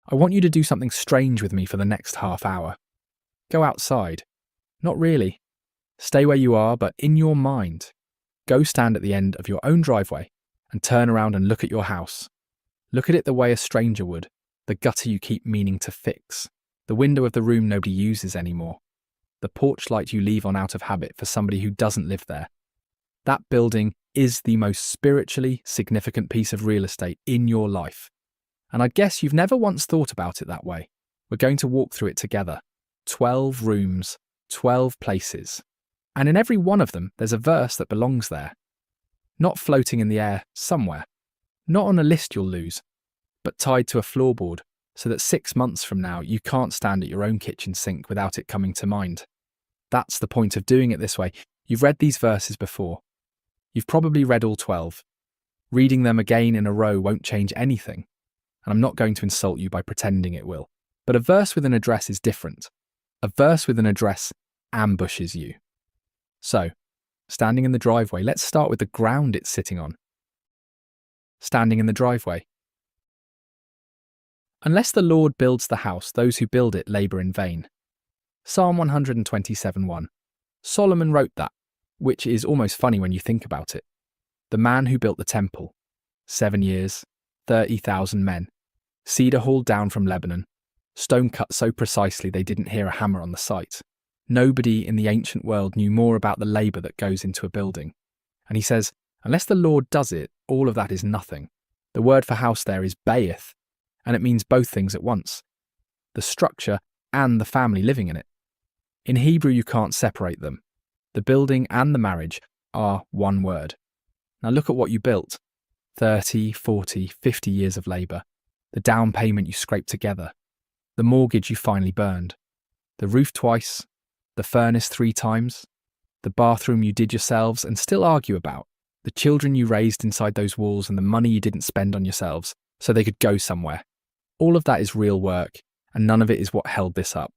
I want you to do something strange with me for the next half hour. Go outside. Not really. Stay where you are, but in your mind. Go stand at the end of your own driveway and turn around and look at your house. Look at it the way a stranger would, the gutter you keep meaning to fix, the window of the room nobody uses anymore, the porch light you leave on out of habit for somebody who doesn't live there. That building is the most spiritually significant piece of real estate in your life. And I guess you've never once thought about it that way. We're going to walk through it together. 12 rooms, 12 places. And in every one of them, there's a verse that belongs there. Not floating in the air somewhere. Not on a list you'll lose, but tied to a floorboard so that 6 months from now you can't stand at your own kitchen sink without it coming to mind. That's the point of doing it this way. You've read these verses before. You've probably read all 12. Reading them again in a row won't change anything, and I'm not going to insult you by pretending it will. But a verse with an address is different. A verse with an address ambushes you. So, standing in the driveway, let's start with the ground it's sitting on. Standing in the driveway. Unless the Lord builds the house, those who build it labour in vain. Psalm 127:1. Solomon wrote that, which is almost funny when you think about it. The man who built the temple. 7 years, 30,000 men. Cedar hauled down from Lebanon. Stone cut so precisely they didn't hear a hammer on the site. Nobody in the ancient world knew more about the labour that goes into a building. And he says, unless the Lord does it, all of that is nothing. The word for house there is bayith, and it means both things at once. The structure and the family living in it. In Hebrew, you can't separate them. The building and the marriage are one word. Now look at what you built. 30, 40, 50 years of labour. The down payment you scraped together. The mortgage you finally burned. The roof twice. The furnace 3 times. The bathroom you did yourselves and still argue about. The children you raised inside those walls and the money you didn't spend on yourselves so they could go somewhere. All of that is real work, and none of it is what held this up.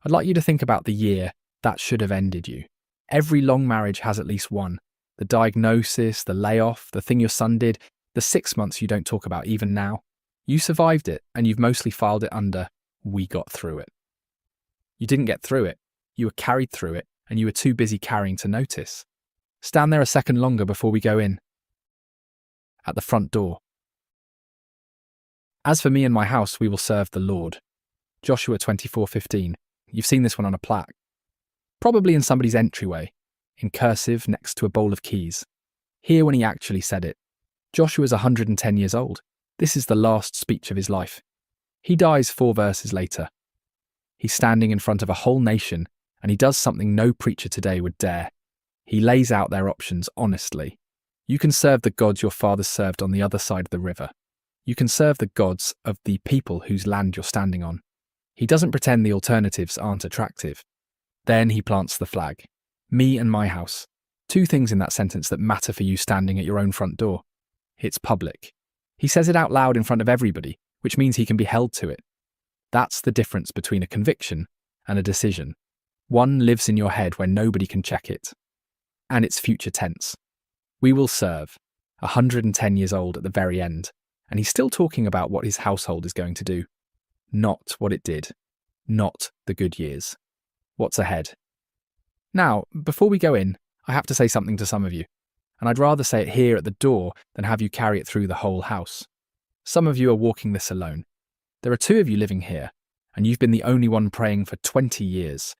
I'd like you to think about the year that should have ended you. Every long marriage has at least one. The diagnosis, the layoff, the thing your son did, the 6 months you don't talk about even now. You survived it, and you've mostly filed it under, we got through it. You didn't get through it. You were carried through it, and you were too busy carrying to notice. Stand there a second longer before we go in. At the front door. As for me and my house, we will serve the Lord. Joshua 24:15. You've seen this one on a plaque. Probably in somebody's entryway, in cursive next to a bowl of keys. Hear when he actually said it. Joshua's 110 years old. This is the last speech of his life. He dies 4 verses later. He's standing in front of a whole nation, and he does something no preacher today would dare. He lays out their options honestly. You can serve the gods your fathers served on the other side of the river. You can serve the gods of the people whose land you're standing on. He doesn't pretend the alternatives aren't attractive. Then he plants the flag. Me and my house. 2 things in that sentence that matter for you standing at your own front door. It's public. He says it out loud in front of everybody, which means he can be held to it. That's the difference between a conviction and a decision. One lives in your head where nobody can check it. And it's future tense. We will serve. 110 years old at the very end. And he's still talking about what his household is going to do. Not what it did. Not the good years. What's ahead? Now, before we go in, I have to say something to some of you. And I'd rather say it here at the door than have you carry it through the whole house. Some of you are walking this alone. There are 2 of you living here, and you've been the only one praying for 20 years.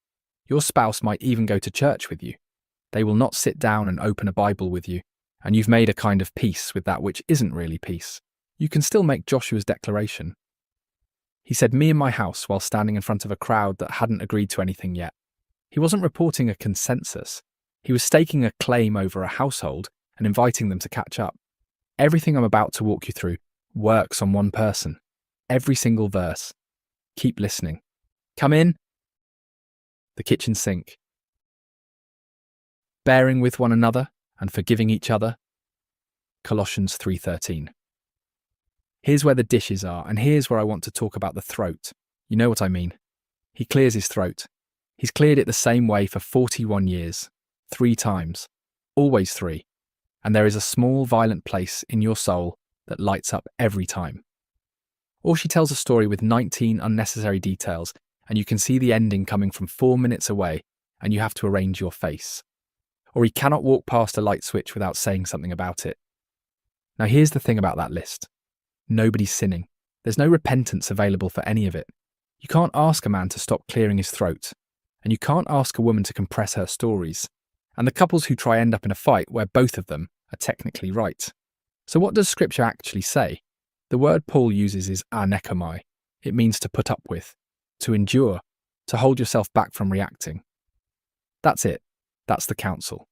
Your spouse might even go to church with you. They will not sit down and open a Bible with you, and you've made a kind of peace with that which isn't really peace. You can still make Joshua's declaration. He said, me and my house, while standing in front of a crowd that hadn't agreed to anything yet. He wasn't reporting a consensus. He was staking a claim over a household and inviting them to catch up. Everything I'm about to walk you through works on one person. Every single verse. Keep listening. Come in. The kitchen sink. Bearing with one another and forgiving each other. Colossians 3:13. Here's where the dishes are, and here's where I want to talk about the throat. You know what I mean. He clears his throat. He's cleared it the same way for 41 years. 3 times. Always 3. And there is a small violent place in your soul that lights up every time. Or she tells a story with 19 unnecessary details, and you can see the ending coming from 4 minutes away, and you have to arrange your face. Or he cannot walk past a light switch without saying something about it. Now here's the thing about that list. Nobody's sinning. There's no repentance available for any of it. You can't ask a man to stop clearing his throat, and you can't ask a woman to compress her stories. And the couples who try end up in a fight where both of them are technically right. So what does Scripture actually say? The word Paul uses is anekomai. It means to put up with, to endure, to hold yourself back from reacting. That's it. That's the counsel.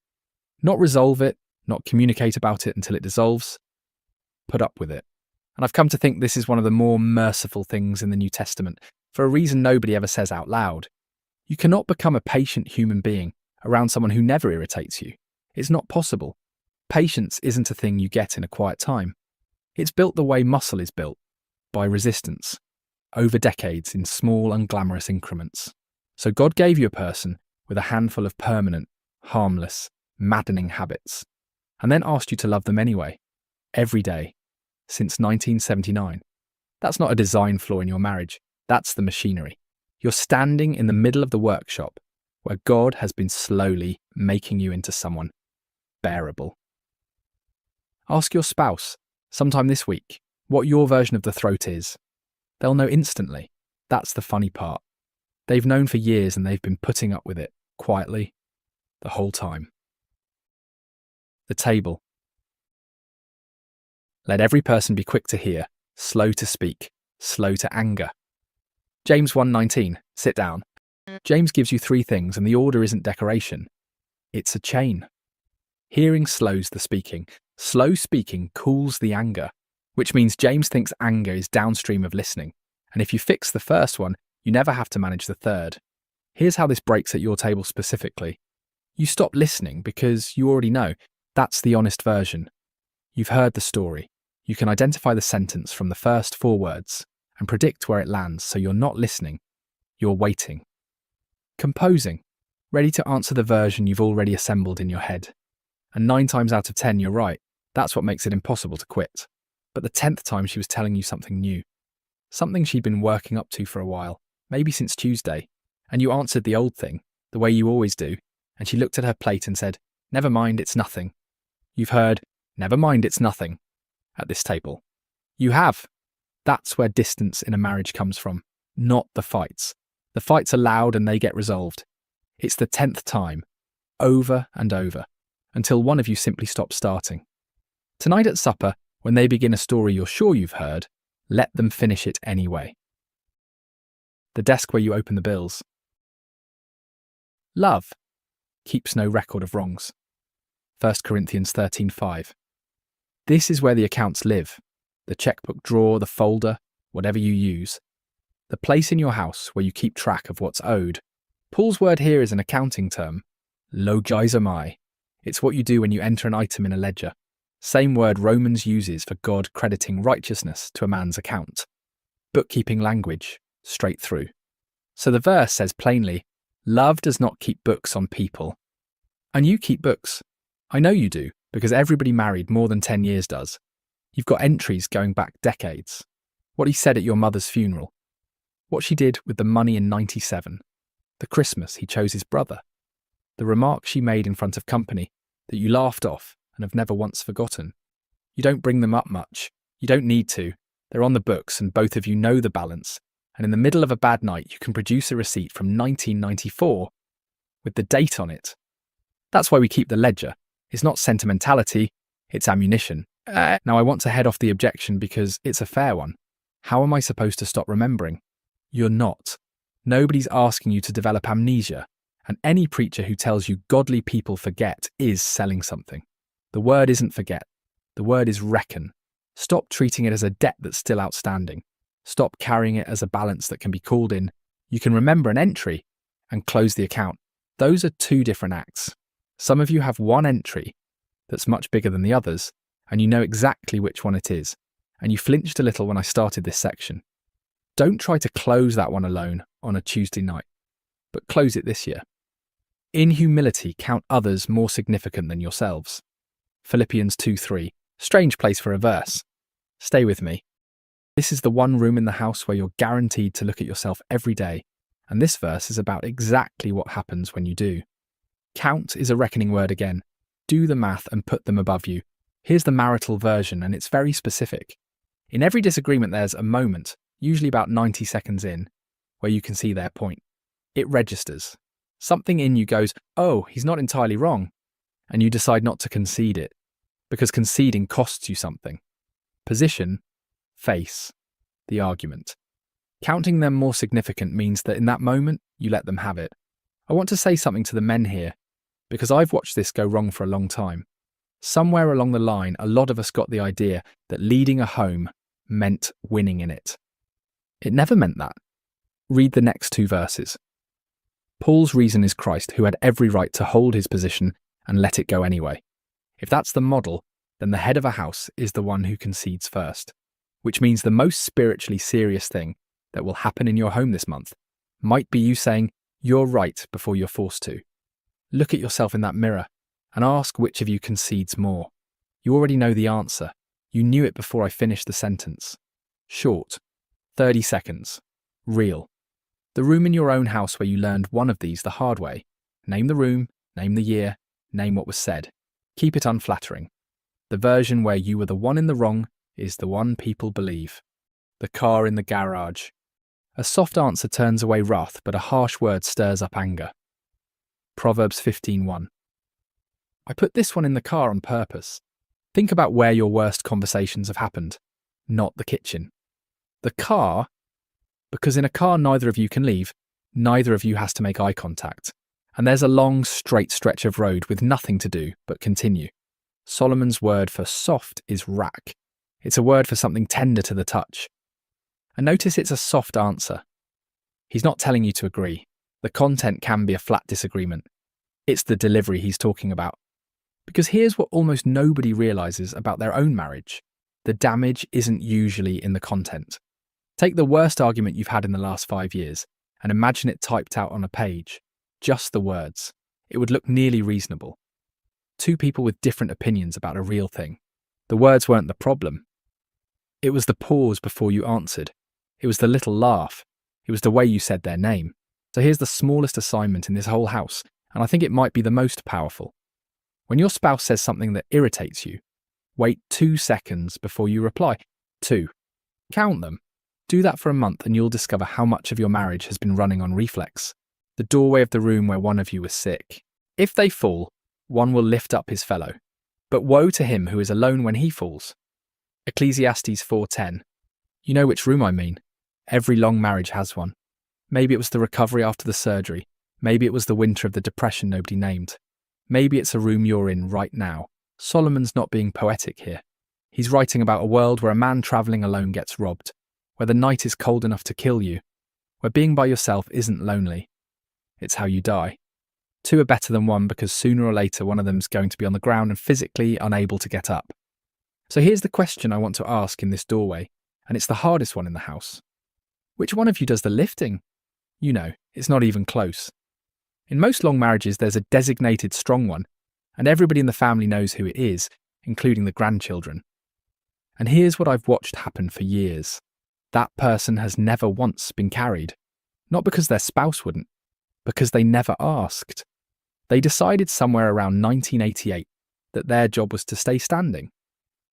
Not resolve it, not communicate about it until it dissolves. Put up with it. And I've come to think this is one of the more merciful things in the New Testament, for a reason nobody ever says out loud. You cannot become a patient human being around someone who never irritates you. It's not possible. Patience isn't a thing you get in a quiet time. It's built the way muscle is built, by resistance, over decades in small, unglamorous increments. So God gave you a person with a handful of permanent, harmless, maddening habits, and then asked you to love them anyway, every day, since 1979. That's not a design flaw in your marriage, that's the machinery. You're standing in the middle of the workshop where God has been slowly making you into someone bearable. Ask your spouse, sometime this week, what your version of the throat is. They'll know instantly. That's the funny part. They've known for years and they've been putting up with it, quietly, the whole time. The table. Let every person be quick to hear, slow to speak, slow to anger. James 1:19, sit down. James gives you 3 things and the order isn't decoration. It's a chain. Hearing slows the speaking. Slow speaking cools the anger, which means James thinks anger is downstream of listening. And if you fix the first one, you never have to manage the third. Here's how this breaks at your table specifically. You stop listening because you already know. That's the honest version. You've heard the story. You can identify the sentence from the first 4 words and predict where it lands, so you're not listening. You're waiting. Composing. Ready to answer the version you've already assembled in your head. And 9 times out of 10, you're right. That's what makes it impossible to quit. But the 10th time she was telling you something new. Something she'd been working up to for a while, maybe since Tuesday. And you answered the old thing, the way you always do. And she looked at her plate and said, never mind, it's nothing. You've heard, never mind, it's nothing, at this table. You have. That's where distance in a marriage comes from, not the fights. The fights are loud and they get resolved. It's the 10th time, over and over, until one of you simply stops starting. Tonight at supper, when they begin a story you're sure you've heard, let them finish it anyway. The desk where you open the bills. Love keeps no record of wrongs. 1 Corinthians 13:5. This is where the accounts live. The checkbook drawer, the folder, whatever you use. The place in your house where you keep track of what's owed. Paul's word here is an accounting term, logizomai. It's what you do when you enter an item in a ledger. Same word Romans uses for God crediting righteousness to a man's account. Bookkeeping language, straight through. So the verse says plainly, love does not keep books on people. And you keep books. I know you do, because everybody married more than 10 years does. You've got entries going back decades. What he said at your mother's funeral. What she did with the money in 97. The Christmas he chose his brother. The remark she made in front of company that you laughed off and have never once forgotten. You don't bring them up much. You don't need to. They're on the books and both of you know the balance. And in the middle of a bad night, you can produce a receipt from 1994 with the date on it. That's why we keep the ledger. It's not sentimentality, it's ammunition. Now I want to head off the objection because it's a fair one. How am I supposed to stop remembering? You're not. Nobody's asking you to develop amnesia, and any preacher who tells you godly people forget is selling something. The word isn't forget. The word is reckon. Stop treating it as a debt that's still outstanding. Stop carrying it as a balance that can be called in. You can remember an entry and close the account. Those are 2 different acts. Some of you have one entry that's much bigger than the others, and you know exactly which one it is, and you flinched a little when I started this section. Don't try to close that one alone on a Tuesday night, but close it this year. In humility, count others more significant than yourselves. Philippians 2:3. Strange place for a verse. Stay with me. This is the one room in the house where you're guaranteed to look at yourself every day, and this verse is about exactly what happens when you do. Count is a reckoning word again. Do the math and put them above you. Here's the marital version, and it's very specific. In every disagreement, there's a moment, usually about 90 seconds in, where you can see their point. It registers. Something in you goes, oh, he's not entirely wrong, and you decide not to concede it, because conceding costs you something. Position, face, the argument. Counting them more significant means that in that moment, you let them have it. I want to say something to the men here, because I've watched this go wrong for a long time. Somewhere along the line, a lot of us got the idea that leading a home meant winning in it. It never meant that. Read the next two verses. Paul's reason is Christ, who had every right to hold his position and let it go anyway. If that's the model, then the head of a house is the one who concedes first, which means the most spiritually serious thing that will happen in your home this month might be you saying, you're right before you're forced to. Look at yourself in that mirror and ask which of you concedes more. You already know the answer. You knew it before I finished the sentence. Short, 30 seconds, real. The room in your own house where you learned one of these the hard way. Name the room, name the year, name what was said. Keep it unflattering. The version where you were the one in the wrong is the one people believe. The car in the garage. A soft answer turns away wrath, but a harsh word stirs up anger. Proverbs 15:1. I put this one in the car on purpose. Think about where your worst conversations have happened, not the kitchen. The car, because in a car neither of you can leave, neither of you has to make eye contact, and there's a long, straight stretch of road with nothing to do but continue. Solomon's word for soft is rack. It's a word for something tender to the touch. And notice it's a soft answer. He's not telling you to agree. The content can be a flat disagreement. It's the delivery he's talking about. Because here's what almost nobody realises about their own marriage. The damage isn't usually in the content. Take the worst argument you've had in the last 5 years and imagine it typed out on a page. Just the words. It would look nearly reasonable. Two people with different opinions about a real thing. The words weren't the problem. It was the pause before you answered. It was the little laugh. It was the way you said their name. So here's the smallest assignment in this whole house, and I think it might be the most powerful. When your spouse says something that irritates you, wait 2 seconds before you reply. 2. Count them. Do that for a month and you'll discover how much of your marriage has been running on reflex. The doorway of the room where one of you was sick. If they fall, one will lift up his fellow. But woe to him who is alone when he falls. Ecclesiastes 4:10. You know which room I mean. Every long marriage has one. Maybe it was the recovery after the surgery. Maybe it was the winter of the depression nobody named. Maybe it's a room you're in right now. Solomon's not being poetic here. He's writing about a world where a man travelling alone gets robbed, where the night is cold enough to kill you, where being by yourself isn't lonely. It's how you die. 2 are better than 1 because sooner or later one of them's going to be on the ground and physically unable to get up. So here's the question I want to ask in this doorway, and it's the hardest one in the house. Which one of you does the lifting? You know, it's not even close. In most long marriages, there's a designated strong one, and everybody in the family knows who it is, including the grandchildren. And here's what I've watched happen for years. That person has never once been carried. Not because their spouse wouldn't, because they never asked. They decided somewhere around 1988 that their job was to stay standing.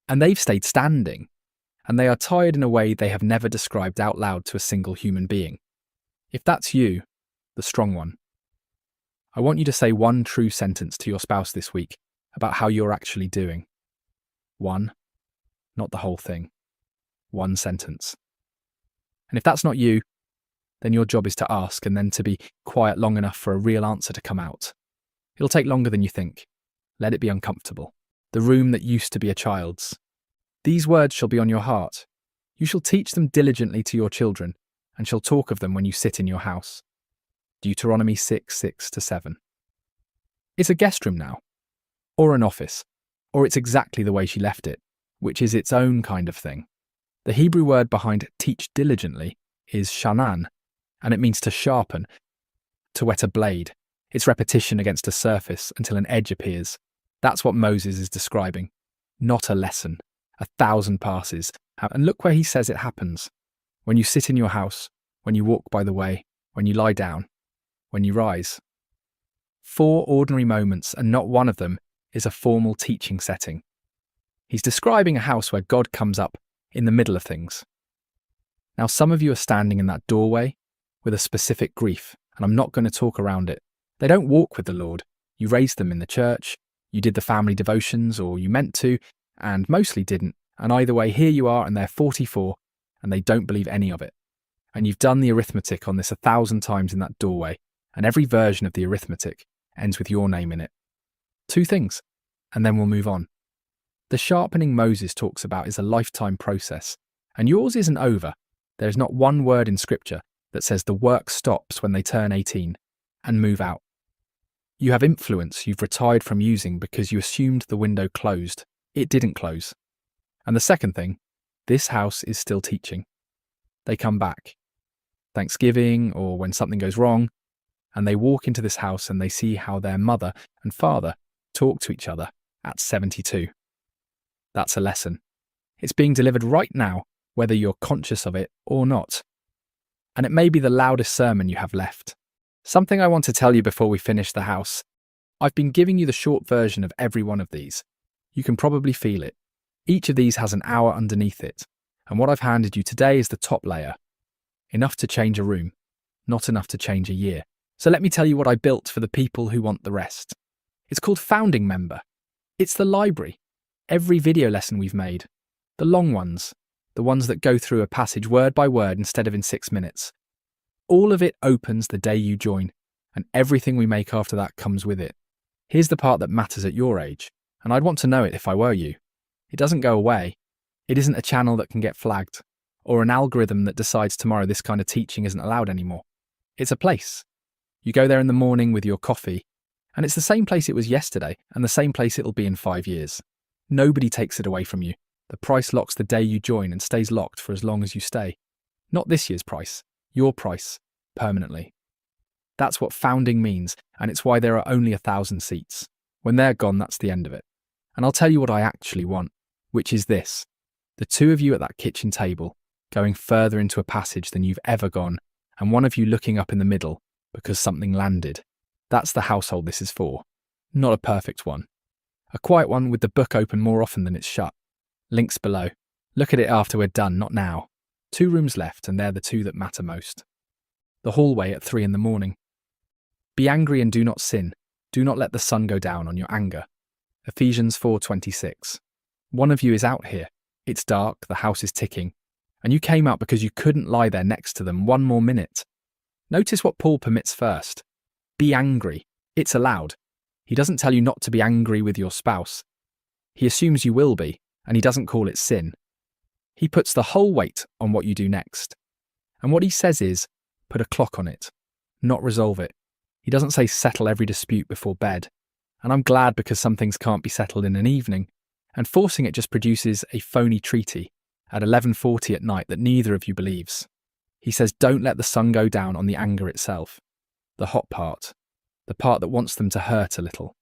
And they've stayed standing. And they are tired in a way they have never described out loud to a single human being. If that's you, the strong one, I want you to say one true sentence to your spouse this week about how you're actually doing. 1, not the whole thing. 1 sentence. And if that's not you, then your job is to ask and then to be quiet long enough for a real answer to come out. It'll take longer than you think. Let it be uncomfortable. The room that used to be a child's. These words shall be on your heart. You shall teach them diligently to your children, and shall talk of them when you sit in your house. Deuteronomy 6:6-7. It's a guest room now, or an office, or it's exactly the way she left it, which is its own kind of thing. The Hebrew word behind teach diligently is shanan, and it means to sharpen, to whet a blade. It's repetition against a surface until an edge appears. That's what Moses is describing. Not a lesson, 1,000 passes, And look where he says it happens. When you sit in your house, when you walk by the way, when you lie down, when you rise. 4 ordinary moments, and not one of them is a formal teaching setting. He's describing a house where God comes up in the middle of things. Now, some of you are standing in that doorway with a specific grief, and I'm not going to talk around it. They don't walk with the Lord. You raised them in the church, you did the family devotions, or you meant to, and mostly didn't. And either way, here you are, and they're 44, and they don't believe any of it. And you've done the arithmetic on this 1,000 times in that doorway, and every version of the arithmetic ends with your name in it. 2 things, and then we'll move on. The sharpening Moses talks about is a lifetime process, and yours isn't over. There is not one word in Scripture that says the work stops when they turn 18 and move out. You have influence you've retired from using because you assumed the window closed. It didn't close. And the second thing, this house is still teaching. They come back. Thanksgiving or when something goes wrong, and they walk into this house and they see how their mother and father talk to each other at 72. That's a lesson. It's being delivered right now, whether you're conscious of it or not. And it may be the loudest sermon you have left. Something I want to tell you before we finish the house. I've been giving you the short version of every one of these. You can probably feel it. Each of these has an hour underneath it, and what I've handed you today is the top layer. Enough to change a room, not enough to change a year. So let me tell you what I built for the people who want the rest. It's called Founding Member. It's the library. Every video lesson we've made. The long ones. The ones that go through a passage word by word instead of in 6 minutes. All of it opens the day you join, and everything we make after that comes with it. Here's the part that matters at your age, and I'd want to know it if I were you. It doesn't go away. It isn't a channel that can get flagged, or an algorithm that decides tomorrow this kind of teaching isn't allowed anymore. It's a place. You go there in the morning with your coffee, and it's the same place it was yesterday, and the same place it'll be in 5 years. Nobody takes it away from you. The price locks the day you join and stays locked for as long as you stay. Not this year's price, your price, permanently. That's what founding means, and it's why there are only 1,000 seats. When they're gone, that's the end of it. And I'll tell you what I actually want, which is this. The 2 of you at that kitchen table, going further into a passage than you've ever gone, and one of you looking up in the middle because something landed. That's the household this is for. Not a perfect one. A quiet one with the book open more often than it's shut. Links below. Look at it after we're done, not now. 2 rooms left, and they're the 2 that matter most. The hallway at 3 a.m. Be angry and do not sin. Do not let the sun go down on your anger. Ephesians 4:26. One of you is out here. It's dark, the house is ticking, and you came out because you couldn't lie there next to them 1 more minute. Notice what Paul permits first. Be angry. It's allowed. He doesn't tell you not to be angry with your spouse. He assumes you will be, and he doesn't call it sin. He puts the whole weight on what you do next. And what he says is, put a clock on it, not resolve it. He doesn't say settle every dispute before bed. And I'm glad because some things can't be settled in an evening, and forcing it just produces a phony treaty at 11:40 at night that neither of you believes. He says don't let the sun go down on the anger itself, the hot part, the part that wants them to hurt a little.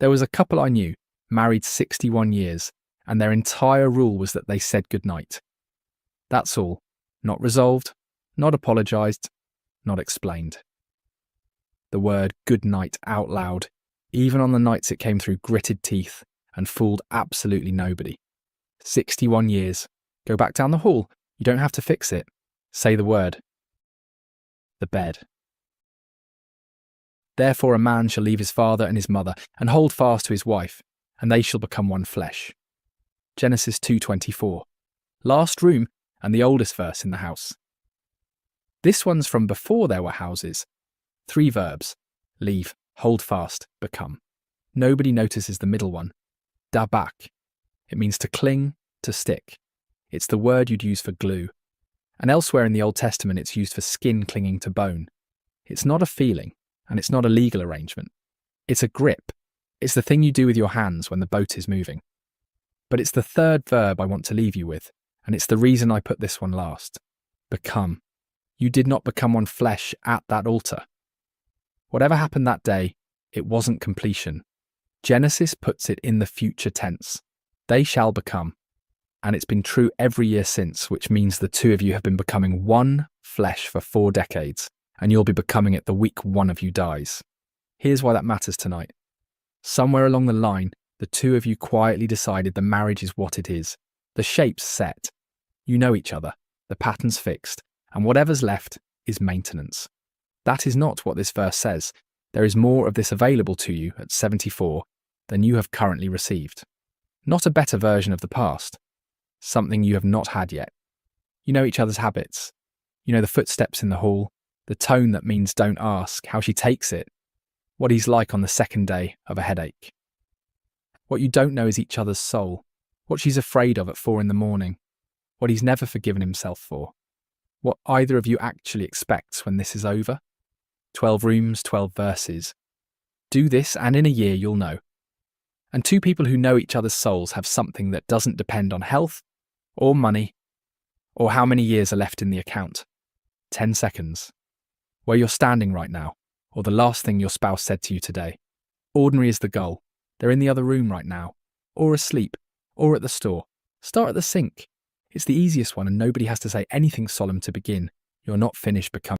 There was a couple I knew, married 61 years, and their entire rule was that they said goodnight. That's all. Not resolved, not apologised, not explained. The word good night out loud, even on the nights it came through gritted teeth and fooled absolutely nobody. 61 years. Go back down the hall. You don't have to fix it. Say the word. The bed. Therefore a man shall leave his father and his mother and hold fast to his wife, and they shall become one flesh. Genesis 2:24. Last room and the oldest verse in the house. This one's from before there were houses. 3 verbs. Leave, hold fast, become. Nobody notices the middle one. Dabak. It means to cling, to stick. It's the word you'd use for glue. And elsewhere in the Old Testament it's used for skin clinging to bone. It's not a feeling, and it's not a legal arrangement. It's a grip. It's the thing you do with your hands when the boat is moving. But it's the 3rd verb I want to leave you with, and it's the reason I put this one last. Become. You did not become one flesh at that altar. Whatever happened that day, it wasn't completion. Genesis puts it in the future tense. They shall become. And it's been true every year since, which means the two of you have been becoming one flesh for 4 decades, and you'll be becoming it the week one of you dies. Here's why that matters tonight. Somewhere along the line, the two of you quietly decided the marriage is what it is. The shape's set. You know each other, the pattern's fixed, and whatever's left is maintenance. That is not what this verse says. There is more of this available to you at 74 than you have currently received. Not a better version of the past. Something you have not had yet. You know each other's habits. You know the footsteps in the hall, the tone that means don't ask, how she takes it, what he's like on the second day of a headache. What you don't know is each other's soul, what she's afraid of at 4 a.m, what he's never forgiven himself for, what either of you actually expects when this is over. 12 rooms, 12 verses. Do this and in a year you'll know. And two people who know each other's souls have something that doesn't depend on health, or money, or how many years are left in the account. 10 seconds. Where you're standing right now, or the last thing your spouse said to you today. Ordinary is the goal. They're in the other room right now, or asleep, or at the store. Start at the sink. It's the easiest one and nobody has to say anything solemn to begin. You're not finished becoming